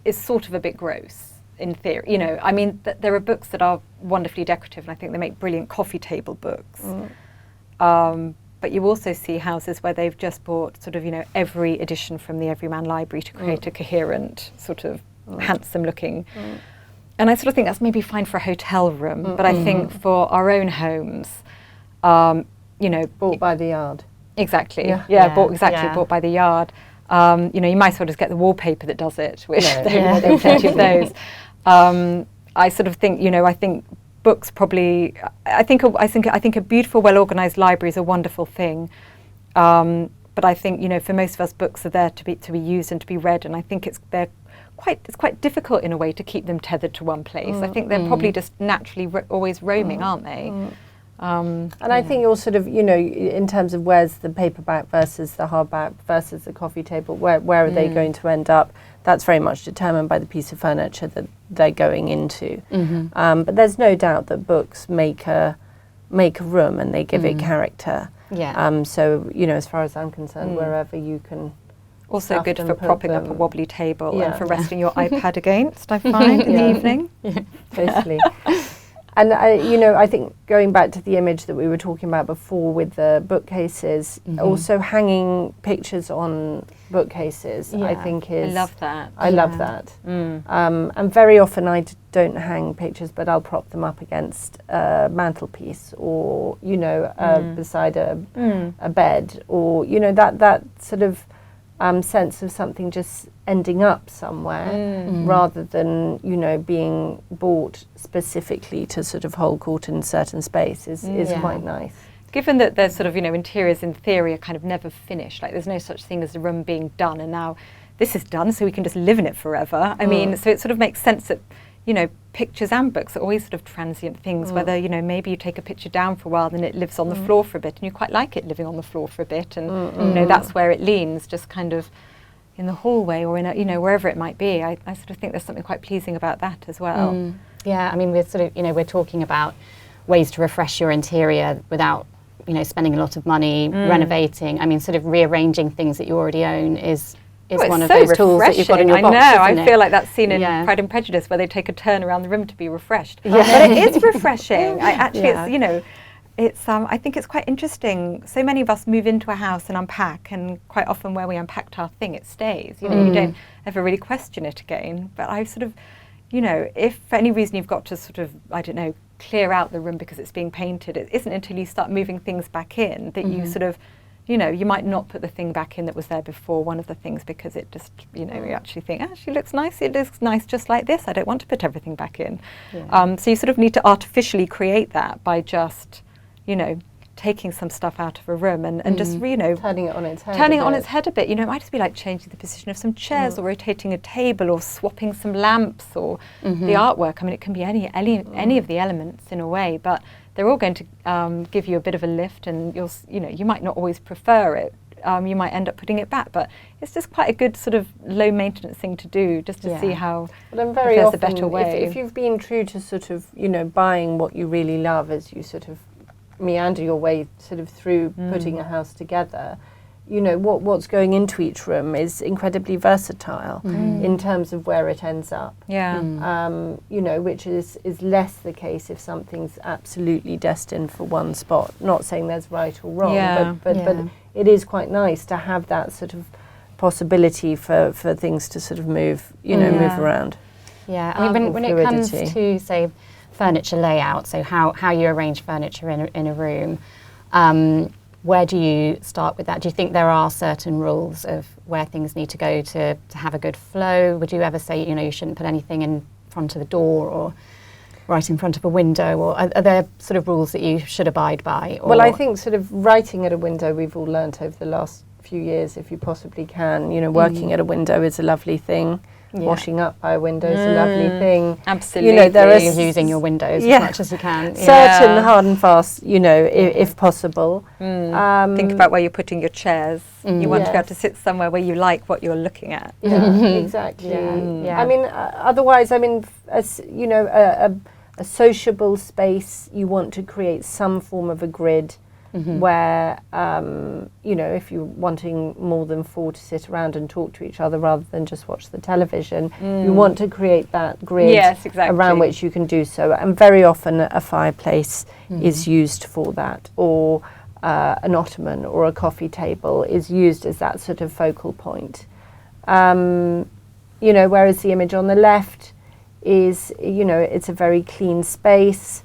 is sort of a bit gross in theory. You know, I mean, there are books that are wonderfully decorative, and I think they make brilliant coffee table books. But you also see houses where they've just bought sort of, you know, every edition from the Everyman Library to create a coherent, sort of handsome looking. And I sort of think that's maybe fine for a hotel room, but I think for our own homes, you know,
Bought by the yard.
Exactly.
Yeah.
Bought by the yard. You know, you might sort of get the wallpaper that does it, which there are plenty of those. I sort of think, you know, I think books probably. I think a beautiful, well-organised library is a wonderful thing. But I think, you know, for most of us, books are there to be used and to be read, and I think it's quite difficult in a way to keep them tethered to one place. I think they're probably just naturally always roaming, aren't they?
And I think you're sort of, you know, in terms of where's the paperback versus the hardback versus the coffee table, where are they going to end up? That's very much determined by the piece of furniture that they're going into. But there's no doubt that books make a room and they give it character.
Yeah.
So, you know, as far as I'm concerned, wherever you can.
Also
stuff
good
them,
for
put
propping up a
them-
wobbly table
Yeah.
and for resting your iPad against, I find, in the evening.
Totally. And I think going back to the image that we were talking about before with the bookcases, also hanging pictures on bookcases, I think is...
I love that.
I love that. And very often I don't hang pictures, but I'll prop them up against a mantelpiece or, beside a bed, or, that sort of sense of something just ending up somewhere rather than, being bought specifically to sort of hold court in a certain space is quite nice.
Given that there's sort of, interiors in theory are kind of never finished, like there's no such thing as the room being done and now this is done so we can just live in it forever. I mean, so it sort of makes sense that, pictures and books are always sort of transient things, whether, maybe you take a picture down for a while and it lives on the floor for a bit and you quite like it living on the floor for a bit and, that's where it leans, just kind of in the hallway or in a, wherever it might be. I sort of think there's something quite pleasing about that as well.
Yeah, I mean, we're sort of, we're talking about ways to refresh your interior without, spending a lot of money renovating. I mean, sort of rearranging things that you already own is one of those tools that you've got in your box.
I know, I feel like that's seen in Pride and Prejudice where they take a turn around the room to be refreshed. But it is refreshing. I think it's quite interesting. So many of us move into a house and unpack, and quite often where we unpacked our thing, it stays. You don't ever really question it again. But I sort of, if for any reason you've got to sort of, clear out the room because it's being painted, it isn't until you start moving things back in that you sort of, you might not put the thing back in that was there before, one of the things, because it just, you actually think, she looks nice, it looks nice just like this, I don't want to put everything back in. So you sort of need to artificially create that by just, taking some stuff out of a room and just,
turning it on its head.
Turning it on its head a bit. It might just be like changing the position of some chairs or rotating a table or swapping some lamps or the artwork. I mean, it can be any of the elements in a way, but they're all going to give you a bit of a lift, and you might not always prefer it. You might end up putting it back, but it's just quite a good sort of low maintenance thing to do, just to see how there's a better way.
If you've been true to sort of, buying what you really love as you sort of meander your way sort of through putting a house together, what's going into each room is incredibly versatile in terms of where it ends up. Which is less the case if something's absolutely destined for one spot. Not saying there's right or wrong, but it is quite nice to have that sort of possibility for things to sort of move around.
Yeah, I mean, when it comes to, say, furniture layout, so how you arrange furniture in a room, where do you start with that? Do you think there are certain rules of where things need to go to have a good flow? Would you ever say, you shouldn't put anything in front of the door or right in front of a window, or are there sort of rules that you should abide by? Or?
Well, I think sort of writing at a window, we've all learnt over the last few years, if you possibly can, working at a window is a lovely thing. Washing up by a window is a lovely thing.
Absolutely.
There is using your windows as much as you can.
Certain hard and fast, if possible.
Think about where you're putting your chairs. You want to be able to sit somewhere where you like what you're looking at.
Exactly. I mean, otherwise, as a sociable space, you want to create some form of a grid where, if you're wanting more than 4 to sit around and talk to each other rather than just watch the television, you want to create that grid around which you can do so. And very often a fireplace is used for that, or an ottoman or a coffee table is used as that sort of focal point. Whereas the image on the left is, it's a very clean space.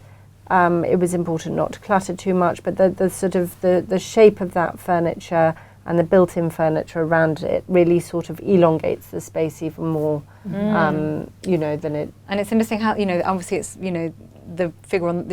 It was important not to clutter too much, but the sort of the shape of that furniture and the built-in furniture around it really sort of elongates the space even more, than it.
And it's interesting how, obviously it's, the figure on,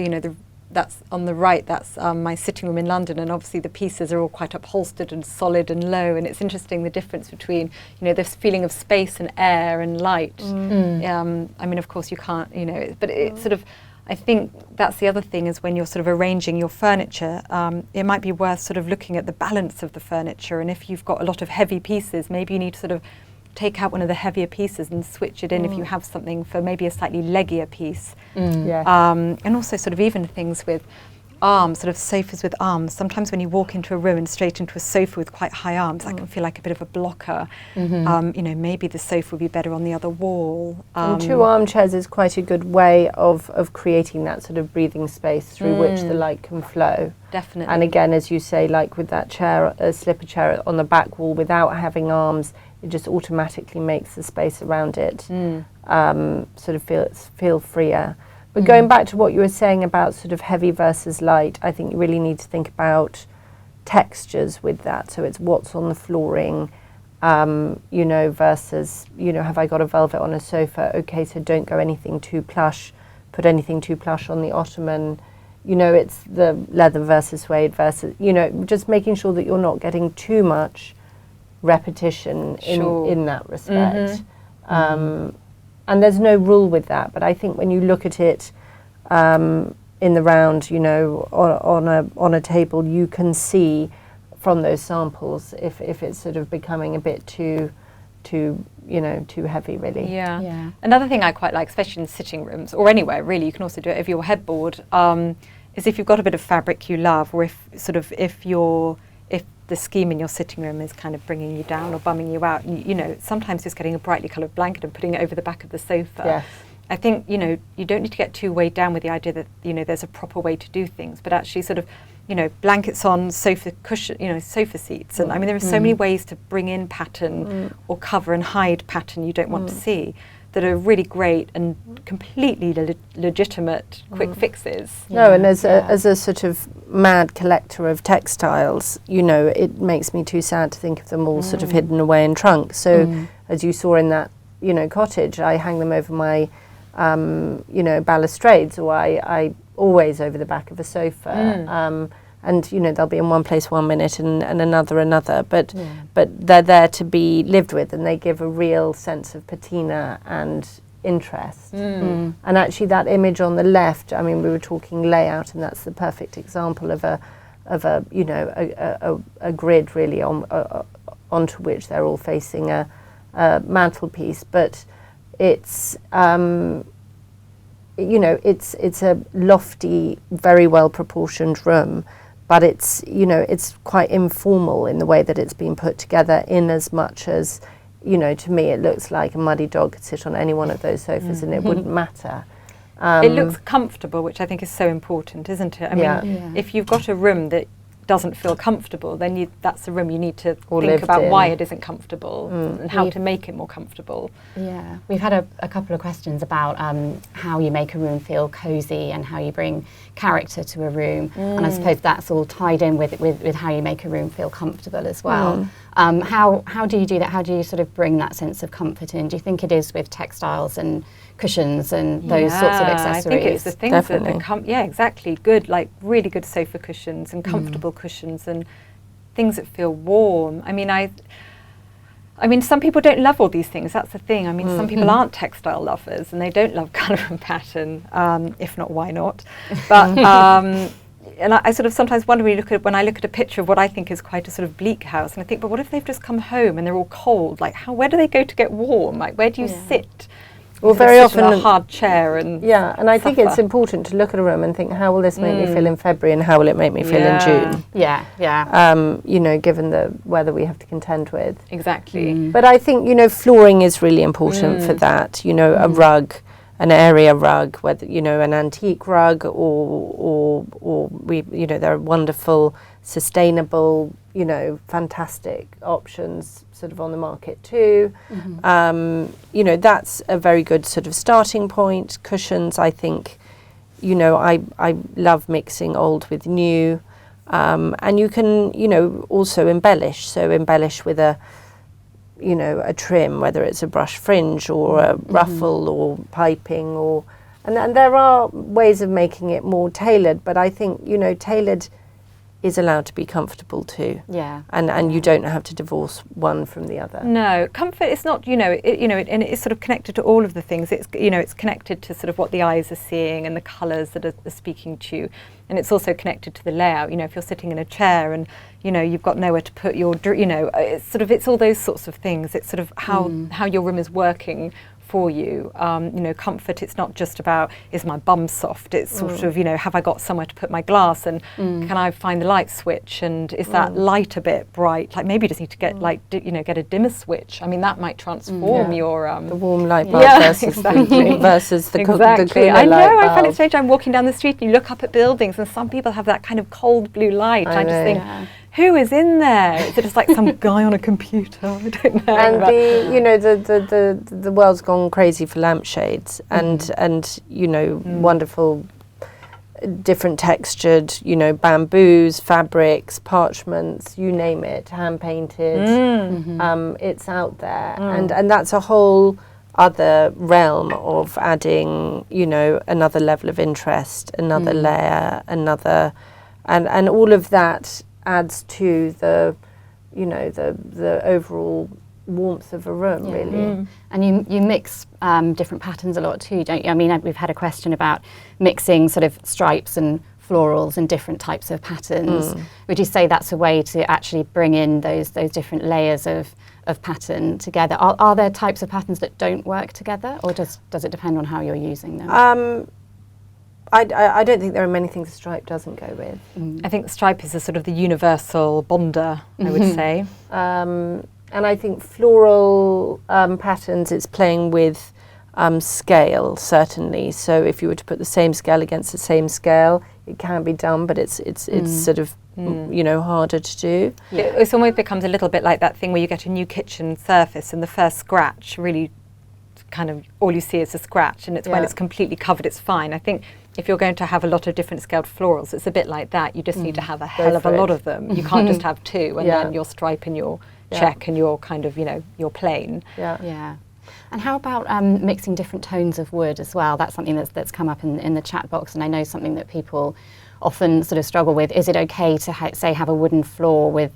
that's on the right, that's my sitting room in London, and obviously the pieces are all quite upholstered and solid and low, and it's interesting the difference between, this feeling of space and air and light. Of course you can't, but it's sort of, I think that's the other thing, is when you're sort of arranging your furniture, it might be worth sort of looking at the balance of the furniture, and if you've got a lot of heavy pieces, maybe you need to sort of take out one of the heavier pieces and switch it in if you have something for maybe a slightly leggier piece. And also sort of even things with arms, sort of sofas with arms. Sometimes when you walk into a room and straight into a sofa with quite high arms, that can feel like a bit of a blocker. You know, maybe the sofa would be better on the other wall.
And 2 armchairs is quite a good way of creating that sort of breathing space through which the light can flow.
Definitely.
And again, as you say, like with that chair, a slipper chair on the back wall without having arms, it just automatically makes the space around it sort of feel freer. But going back to what you were saying about sort of heavy versus light, I think you really need to think about textures with that. So it's what's on the flooring, you know, versus, you know, have I got a velvet on a sofa? Okay, so don't go anything too plush, put anything too plush on the ottoman. You know, it's the leather versus suede versus, you know, just making sure that you're not getting too much repetition in that respect. And there's no rule with that, but I think when you look at it in the round, you know, on a table, you can see from those samples if it's sort of becoming a bit too heavy, really.
Yeah. Another thing I quite like, especially in sitting rooms or anywhere really, you can also do it over your headboard, is if you've got a bit of fabric you love, or if the scheme in your sitting room is kind of bringing you down or bumming you out, you know, sometimes just getting a brightly coloured blanket and putting it over the back of the sofa.
Yes.
I think, you know, you don't need to get too weighed down with the idea that, you know, there's a proper way to do things, but actually sort of, you know, blankets on sofa cushion, you know, sofa seats. And I mean, there are so many ways to bring in pattern or cover and hide pattern you don't want to see, that are really great and completely legitimate quick fixes.
No, and as a sort of mad collector of textiles, you know, it makes me too sad to think of them all sort of hidden away in trunks. So as you saw in that, you know, cottage, I hang them over my, you know, balustrades, or I always over the back of a sofa. And, you know, they'll be in one place 1 minute and another. But they're there to be lived with, and they give a real sense of patina and interest. And actually that image on the left, I mean, we were talking layout, and that's the perfect example of a you know, a grid really onto which they're all facing a mantelpiece. But it's, you know, it's a lofty, very well proportioned room. But it's, you know, it's quite informal in the way that it's been put together, in as much as, you know, to me it looks like a muddy dog could sit on any one of those sofas and it wouldn't matter.
It looks comfortable, which I think is so important, isn't it? I mean, if you've got a room that doesn't feel comfortable, then that's the room you need to think about why it isn't comfortable and how to make it more comfortable.
Yeah, we've had a couple of questions about how you make a room feel cosy and how you bring character to a room, and I suppose that's all tied in with how you make a room feel comfortable as well. How do you do that? How do you sort of bring that sense of comfort in? Do you think it is with textiles and cushions and those sorts of accessories?
I think it's the things that exactly. Good, like really good sofa cushions and comfortable cushions and things that feel warm. I mean, some people don't love all these things. That's the thing. I mean, some people aren't textile lovers and they don't love colour and pattern. If not, why not? But and I sort of sometimes wonder when I look at a picture of what I think is quite a sort of bleak house, and I think, but what if they've just come home and they're all cold? Like, where do they go to get warm? Like, where do you sit?
Well, very often
a hard chair and
and I think it's important to look at a room and think, how will this make me feel in February, and how will it make me feel in June? You know, given the weather we have to contend with.
Exactly.
But I think, you know, flooring is really important for that. You know, a rug, an area rug, whether, you know, an antique rug or we, you know, there are wonderful, sustainable, you know, fantastic options sort of on the market too. You know, that's a very good sort of starting point. Cushions, I think, you know, I love mixing old with new, and you can, you know, also embellish. So embellish with a, you know, a trim, whether it's a brush fringe or a ruffle or piping, or and there are ways of making it more tailored, but I think, you know, tailored is allowed to be comfortable too. And you don't have to divorce one from the other.
No, comfort is not, you know, and it's sort of connected to all of the things. It's, you know, it's connected to sort of what the eyes are seeing and the colours that are speaking to you. And it's also connected to the layout. You know, if you're sitting in a chair and, you know, you've got nowhere to put your, you know, it's all those sorts of things. It's sort of how your room is working for you. You know, comfort, it's not just about, is my bum soft? It's sort of, you know, have I got somewhere to put my glass, and can I find the light switch, and is that light a bit bright? Like maybe you just need to get you know, get a dimmer switch. I mean, that might transform your
the warm light bulb versus the cooler
I know,
light bulb.
I find it strange. I'm walking down the street and you look up at buildings and some people have that kind of cold blue light. I just think, who is in there? Is it just like some guy on a computer? I don't know.
And you know, the world's gone crazy for lampshades, and you know, wonderful, different textured, you know, bamboos, fabrics, parchments, you name it, hand painted. It's out there, and that's a whole other realm of adding, you know, another level of interest, another layer, and all of that adds to the, you know, the overall warmth of a room, really.
And you mix different patterns a lot too, don't you? I mean, we've had a question about mixing sort of stripes and florals and different types of patterns. Would you say that's a way to actually bring in those different layers of pattern together? Are there types of patterns that don't work together, or does it depend on how you're using them?
I don't think there are many things stripe doesn't go with.
I think stripe is a sort of the universal bonder, I would say.
And I think floral patterns, it's playing with scale, certainly. So if you were to put the same scale against the same scale, it can be done, but it's sort of, you know, harder to do.
It almost becomes a little bit like that thing where you get a new kitchen surface and the first scratch really kind of all you see is a scratch, and it's when it's completely covered, it's fine. I think if you're going to have a lot of different scaled florals, it's a bit like that. You just need to have a hell of a lot of them. You can't just have two and then your stripe and your check and your kind of, you know, your plain.
And how about mixing different tones of wood as well? That's something that's come up in the chat box, and I know something that people often sort of struggle with. Is it okay to say have a wooden floor with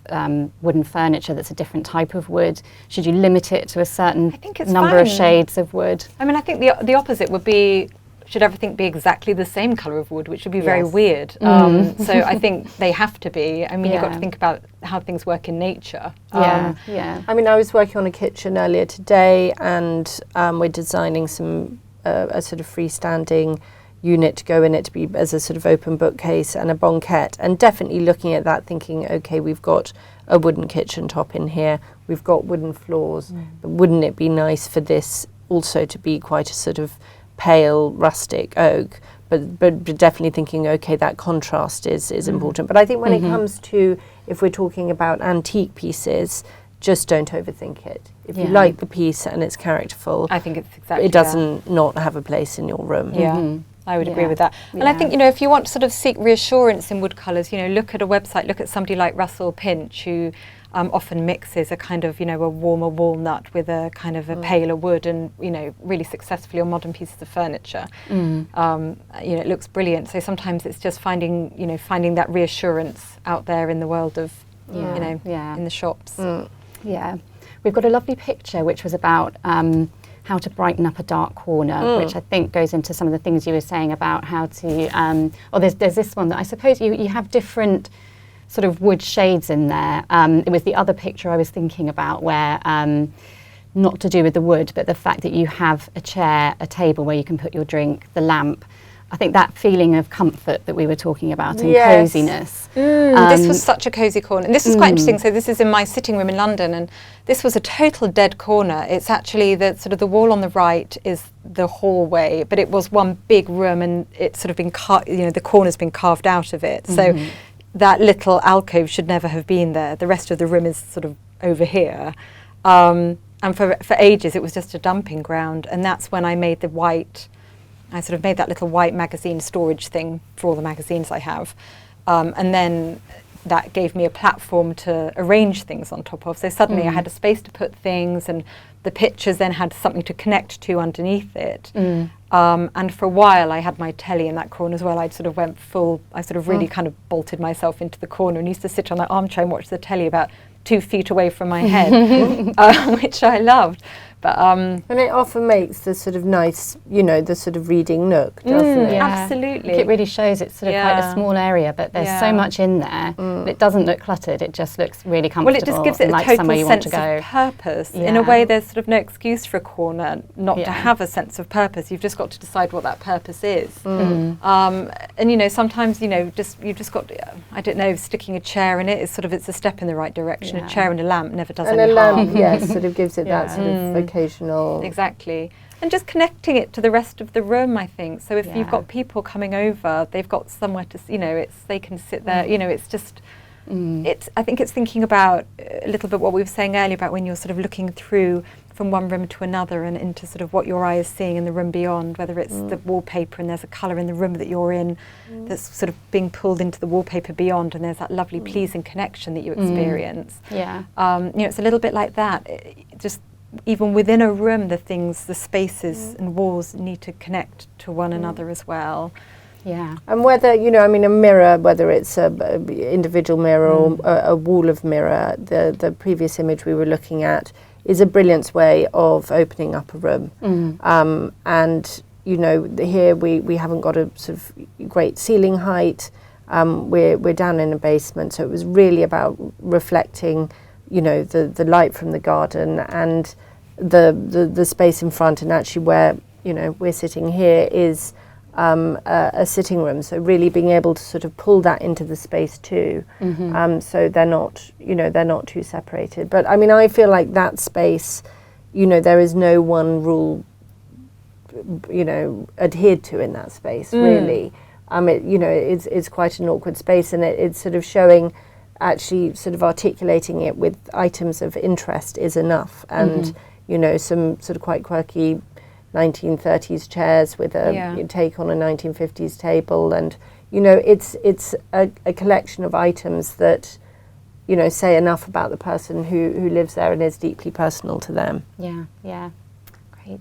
wooden furniture that's a different type of wood? Should you limit it to a certain number of shades of wood?
I mean, I think the opposite would be, should everything be exactly the same colour of wood, which would be very weird. So I think they have to be. I mean, you've got to think about how things work in nature.
I mean, I was working on a kitchen earlier today, and we're designing some a sort of freestanding unit to go in it to be as a sort of open bookcase and a banquette, and definitely looking at that thinking, okay, we've got a wooden kitchen top in here, we've got wooden floors, but wouldn't it be nice for this also to be quite a sort of pale rustic oak, but definitely thinking, okay, that contrast is important. But I think when it comes to, if we're talking about antique pieces, just don't overthink it. If you like the piece and it's characterful,
I think it's exactly
it doesn't not have a place in your room.
I would agree with that. And I think, you know, if you want to sort of seek reassurance in wood colours, you know, look at a website, look at somebody like Russell Pinch, who often mixes a kind of, you know, a warmer walnut with a kind of a paler wood, and, you know, really successfully on modern pieces of furniture. You know, it looks brilliant. So sometimes it's just finding that reassurance out there in the world of, you know, in the shops.
We've got a lovely picture which was about how to brighten up a dark corner, which I think goes into some of the things you were saying about how to, there's this one that I suppose you have different sort of wood shades in there. It was the other picture I was thinking about where, not to do with the wood, but the fact that you have a chair, a table where you can put your drink, the lamp. I think that feeling of comfort that we were talking about and coziness.
This was such a cosy corner. And this is quite interesting. So this is in my sitting room in London, and this was a total dead corner. It's actually the sort of the wall on the right is the hallway, but it was one big room, and it's sort of been the corner's been carved out of it. So that little alcove should never have been there. The rest of the room is sort of over here. And for ages it was just a dumping ground, and that's when I made I sort of made that little white magazine storage thing for all the magazines I have. And then that gave me a platform to arrange things on top of. So suddenly I had a space to put things, and the pictures then had something to connect to underneath it. And for a while I had my telly in that corner as well. I sort of really kind of bolted myself into the corner and used to sit on that armchair and watch the telly about 2 feet away from my head, which I loved. But
and it often makes the sort of nice, you know, the sort of reading nook, doesn't it?
Yeah.
Absolutely.
It really shows it's sort of quite a small area, but there's so much in there. It doesn't look cluttered. It just looks really comfortable.
Well, it just gives it a
like
total
somewhere you want
sense
to go.
of purpose.
Yeah.
In a way, there's sort of no excuse for a corner not to
Yeah.
have a sense of purpose. You've just got to decide what that purpose is. And you know, sometimes, you know, you've just got, I don't know, sticking a chair in it is sort of, it's a step in the right direction.
Yeah.
A chair and a lamp never does
And
any
a
harm.
lamp, yes, sort of gives it that
Yeah.
sort of occasional.
Exactly. And just connecting it to the rest of the room, I think. So if
Yeah.
you've got people coming over, they've got somewhere to, you know, they can sit there, you know, it's just, I think it's thinking about a little bit what we were saying earlier about when you're sort of looking through from one room to another and into sort of what your eye is seeing in the room beyond, whether it's the wallpaper and there's a colour in the room that you're in that's sort of being pulled into the wallpaper beyond, and there's that lovely pleasing connection that you experience.
Yeah.
You know, it's a little bit like that. Just even within a room, the spaces and walls need to connect to one another as well.
Yeah.
And whether, you know, I mean, a mirror, whether it's a individual mirror or a wall of mirror, the previous image we were looking at is a brilliant way of opening up a room. And, you know, here we haven't got a sort of great ceiling height. We're down in a basement, so it was really about reflecting, you know, the light from the garden and the space in front, and actually where, you know, we're sitting here is a sitting room, so really being able to sort of pull that into the space too, so they're not, you know, they're not too separated. But I mean, I feel like that space, you know, there is no one rule, you know, adhered to in that space really. You know, it's quite an awkward space, and it's sort of showing, actually sort of articulating it with items of interest is enough, and you know, some sort of quite quirky 1930s chairs with a take on a 1950s table, and you know, it's a collection of items that, you know, say enough about the person who lives there and is deeply personal to them.
Yeah, yeah. Great.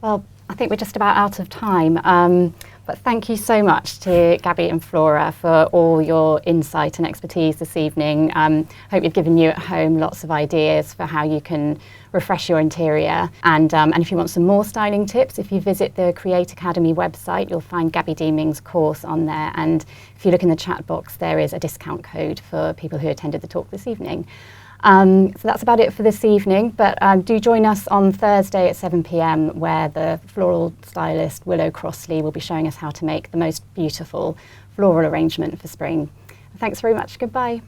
Well, I think we're just about out of time. But thank you so much to Gabby and Flora for all your insight and expertise this evening. Hope you've given you at home lots of ideas for how you can refresh your interior. And if you want some more styling tips, if you visit the Create Academy website, you'll find Gabby Deeming's course on there. And if you look in the chat box, there is a discount code for people who attended the talk this evening. So that's about it for this evening, but do join us on Thursday at 7 p.m, where the floral stylist Willow Crossley will be showing us how to make the most beautiful floral arrangement for spring. Thanks very much. Goodbye.